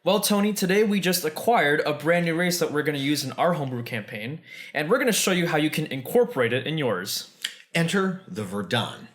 Well, Tony, today we just acquired a brand new race that we're going to use in our homebrew campaign, and we're going to show you how you can incorporate it in yours. Enter the Verdan.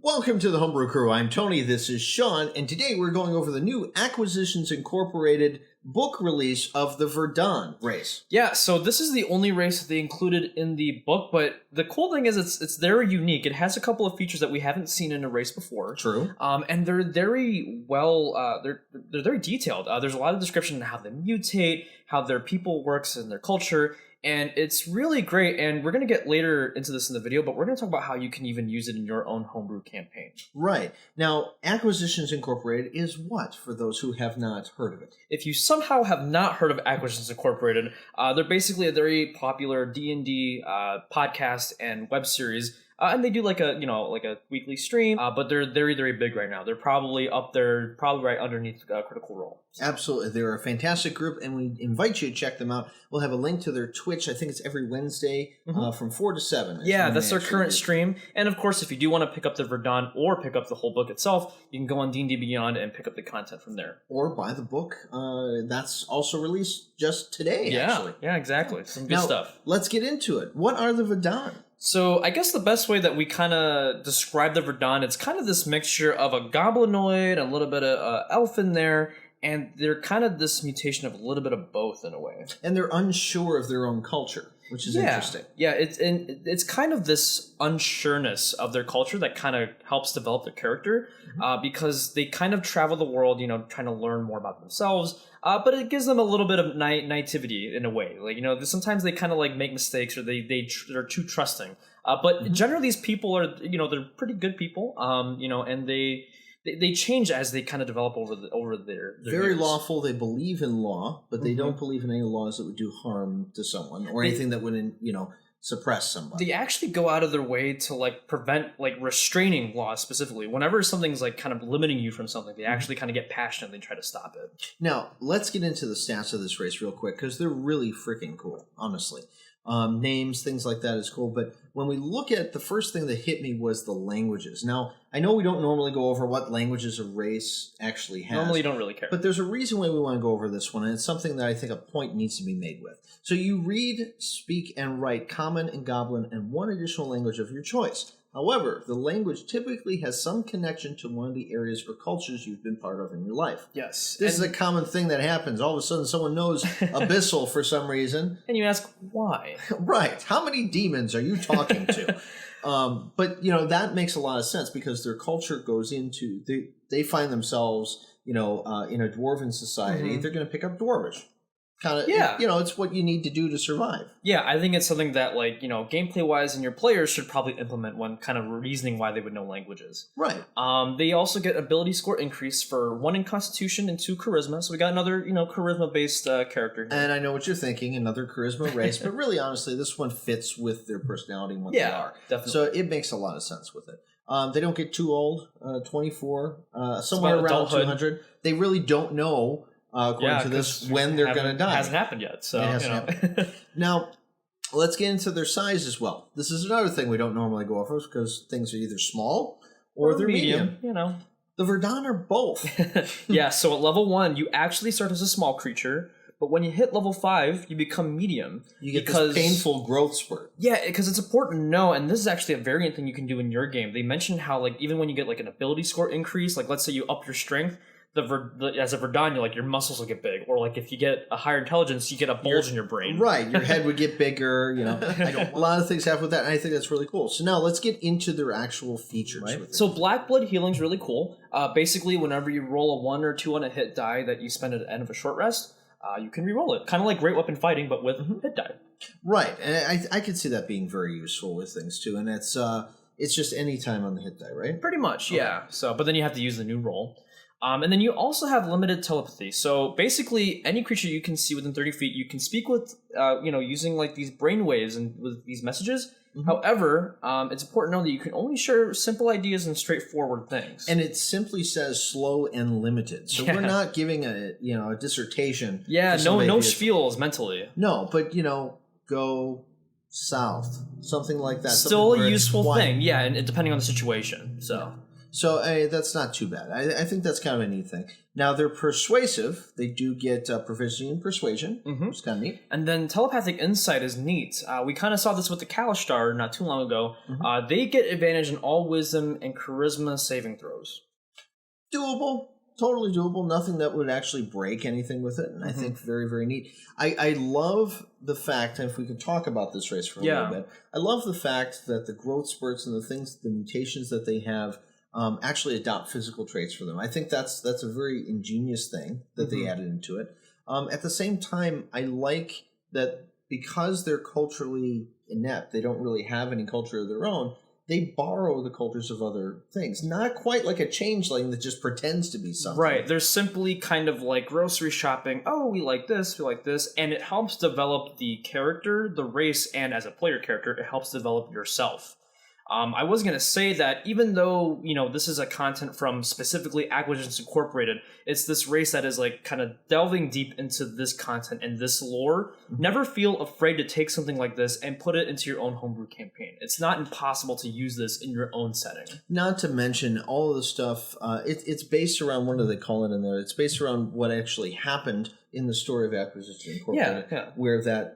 Welcome to the Home Brew Crew. I'm Tony, this is Sean, and today we're going over the new Acquisitions Incorporated book release of the Verdan race. Yeah, so this is the only race that they included in the book, but the cool thing is it's very unique. It has a couple of features that we haven't seen in a race before. True. And they're very well, they're very detailed. There's a lot of description on how they mutate, how their people works and their culture. And it's really great, and we're going to get later into this in the video, but we're going to talk about how you can even use it in your own homebrew campaign. Right. Now, Acquisitions Incorporated is what, for those who have not heard of it? If you somehow have not heard of Acquisitions Incorporated, they're basically a very popular D&D podcast and web series. And they do like a weekly stream, but they're very, very big right now. They're probably up there, probably right underneath Critical Role. Absolutely. They're a fantastic group, and we invite you to check them out. We'll have a link to their Twitch. I think it's every Wednesday from 4 to 7. Yeah, that's their current stream. And of course, if you do want to pick up the Verdan or pick up the whole book itself, you can go on D&D Beyond and pick up the content from there. Or buy the book. That's also released just today, actually. Yeah, exactly. Some good stuff. Let's get into it. What are the Verdan? So I guess the best way that we kind of describe the Verdan, it's kind of this mixture of a goblinoid, a little bit of elf in there, and they're kind of this mutation of a little bit of both in a way. And they're unsure of their own culture, which is interesting. Yeah, it's kind of this unsureness of their culture that kind of helps develop their character because they kind of travel the world, trying to learn more about themselves. But it gives them a little bit of naivety in a way. Like, sometimes they kind of like make mistakes or they're too trusting. But generally these people are, they're pretty good people, and they change as they kind of develop over their very years. Lawful. They believe in law, but they don't believe in any laws that would do harm to someone or anything that would, suppress somebody. They actually go out of their way to like prevent like restraining laws specifically. Whenever something's like kind of limiting you from something, they actually kind of get passionate and they try to stop it. Now, let's get into the stats of this race real quick because they're really freaking cool, honestly. Names, things like that is cool. But when we look at the first thing that hit me was the languages. Now, I know we don't normally go over what languages a race actually has. Normally you don't really care. But there's a reason why we want to go over this one, and it's something that I think a point needs to be made with. So you read, speak, and write Common and Goblin and one additional language of your choice. However, the language typically has some connection to one of the areas or cultures you've been part of in your life. Yes. This is a common thing that happens. All of a sudden, someone knows Abyssal for some reason. And you ask, why? Right. How many demons are you talking to? But, that makes a lot of sense because their culture goes into... They find themselves, in a dwarven society. They're going to pick up Dwarvish. It's what you need to do to survive. Yeah, I think it's something that, like, gameplay-wise and your players should probably implement when kind of reasoning why they would know languages. Right. They also get ability score increase for 1 in Constitution and 2 Charisma, so we got another, charisma-based character here. And I know what you're thinking, another charisma race, but really, honestly, this one fits with their personality and what they are. Definitely. So it makes a lot of sense with it. They don't get too old, 24, somewhere around adulthood. 200. They really don't know... according to this, when they're going to die. It hasn't happened yet. So, happened. Now, let's get into their size as well. This is another thing we don't normally go over because things are either small or they're medium. The Verdan are both. Yeah, so at level 1, you actually start as a small creature, but when you hit level 5, you become medium. You get this painful growth spurt. Yeah, because it's important to know, and this is actually a variant thing you can do in your game. They mentioned how, like, even when you get, like, an ability score increase, like, let's say you up your strength, as a Verdan, your muscles will get big, or like if you get a higher intelligence, you get a bulge in your brain. Right, your head would get bigger. A lot of things happen with that, and I think that's really cool. So now let's get into their actual features. Right. So Black Blood Healing's really cool. Basically, whenever you roll a 1 or 2 on a hit die that you spend at the end of a short rest, you can re-roll it. Kind of like Great Weapon Fighting, but with hit die. Right, and I could see that being very useful with things too, and it's just any time on the hit die, right? Pretty much, yeah. So, but then you have to use the new roll. And then you also have limited telepathy. So basically, any creature you can see within 30 feet, you can speak with, using like these brain waves and with these messages. However, it's important to know that you can only share simple ideas and straightforward things. And it simply says slow and limited. So we're not giving a dissertation. Yeah, no spiels mentally. No, but go south, something like that. Still a useful thing, yeah, and depending on the situation. So that's not too bad. I think that's kind of a neat thing. Now, they're persuasive. They do get proficiency in persuasion, which is kind of neat. And then telepathic insight is neat. We kind of saw this with the Kalistar not too long ago. They get advantage in all wisdom and charisma saving throws. Doable. Totally doable. Nothing that would actually break anything with it. And I think very, very neat. I love the fact, and if we could talk about this race for a little bit, I love the fact that the growth spurts and the mutations that they have actually adopt physical traits for them. I think that's a very ingenious thing that they added into it. At the same time, I like that because they're culturally inept, they don't really have any culture of their own, they borrow the cultures of other things. Not quite like a changeling that just pretends to be something. Right. They're simply kind of like grocery shopping. Oh, we like this, and it helps develop the character, the race, and as a player character, it helps develop yourself. I was going to say that even though, this is a content from specifically Acquisitions Incorporated, it's this race that is like kind of delving deep into this content and this lore. Never feel afraid to take something like this and put it into your own homebrew campaign. It's not impossible to use this in your own setting. Not to mention all of the stuff, it's based around, what do they call it in there? It's based around what actually happened in the story of Acquisition Incorporated, where that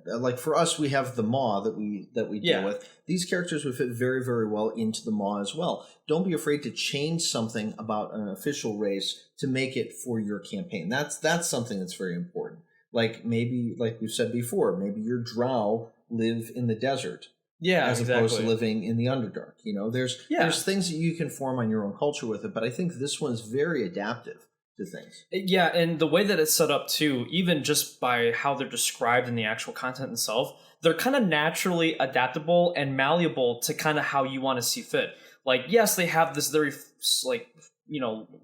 like for us, we have the Maw that we deal with. These characters would fit very, very well into the Maw as well. Don't be afraid to change something about an official race to make it for your campaign. That's something that's very important. Like maybe, like we've said before, maybe your Drow live in the desert. As opposed to living in the Underdark. There's things that you can form on your own culture with it, but I think this one's very adaptive to things. Yeah, and the way that it's set up too, even just by how they're described in the actual content itself, they're kind of naturally adaptable and malleable to kind of how you want to see fit. Like, yes, they have this very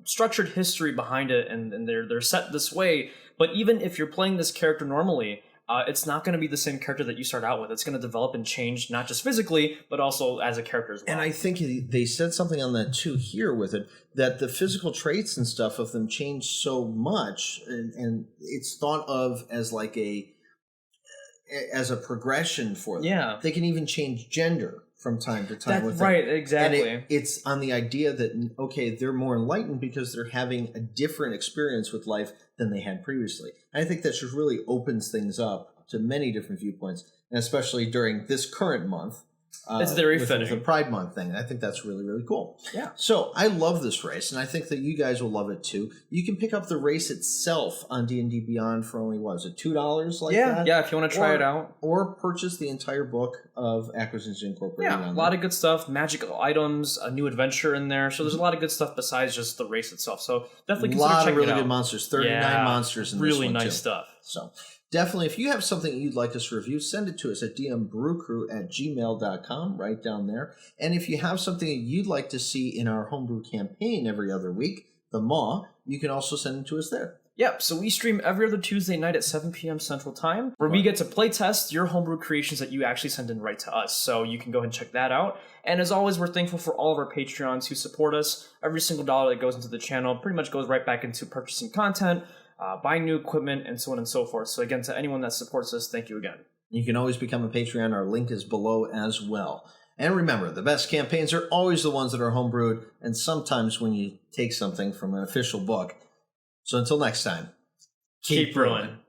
structured history behind it, and they're set this way. But even if you're playing this character normally, it's not going to be the same character that you start out with. It's going to develop and change, not just physically, but also as a character as well. And I think they said something on that too here with it, that the physical traits and stuff of them change so much, and it's thought of as like as a progression for them. Yeah. They can even change gender from time to time. That's right, exactly. And it's on the idea that, okay, they're more enlightened because they're having a different experience with life than they had previously. And I think that just really opens things up to many different viewpoints, and especially during this current month. It's very fitting. With the Pride Month thing. I think that's really, really cool. Yeah. So I love this race, and I think that you guys will love it too. You can pick up the race itself on D&D Beyond for only, what is it, $2 like that? Yeah, if you want to try it out. Or purchase the entire book of Acquisitions Incorporated. Yeah, a lot of good stuff, magical items, a new adventure in there. So there's a lot of good stuff besides just the race itself. So definitely consider checking it out. A lot of really good monsters, 39 monsters in this one, really nice stuff. So definitely, if you have something you'd like us to review, send it to us at dmbrewcrew@gmail.com, right down there. And if you have something that you'd like to see in our homebrew campaign every other week, the Maw, you can also send it to us there. Yep, so we stream every other Tuesday night at 7 p.m. Central Time, where we get to play test your homebrew creations that you actually send in right to us. So you can go ahead and check that out. And as always, we're thankful for all of our Patreons who support us. Every single dollar that goes into the channel pretty much goes right back into purchasing content, buying new equipment, and so on and so forth. So again, to anyone that supports us, thank you again. You can always become a Patreon. Our link is below as well. And remember, the best campaigns are always the ones that are homebrewed, and sometimes when you take something from an official book. So until next time, keep brewing.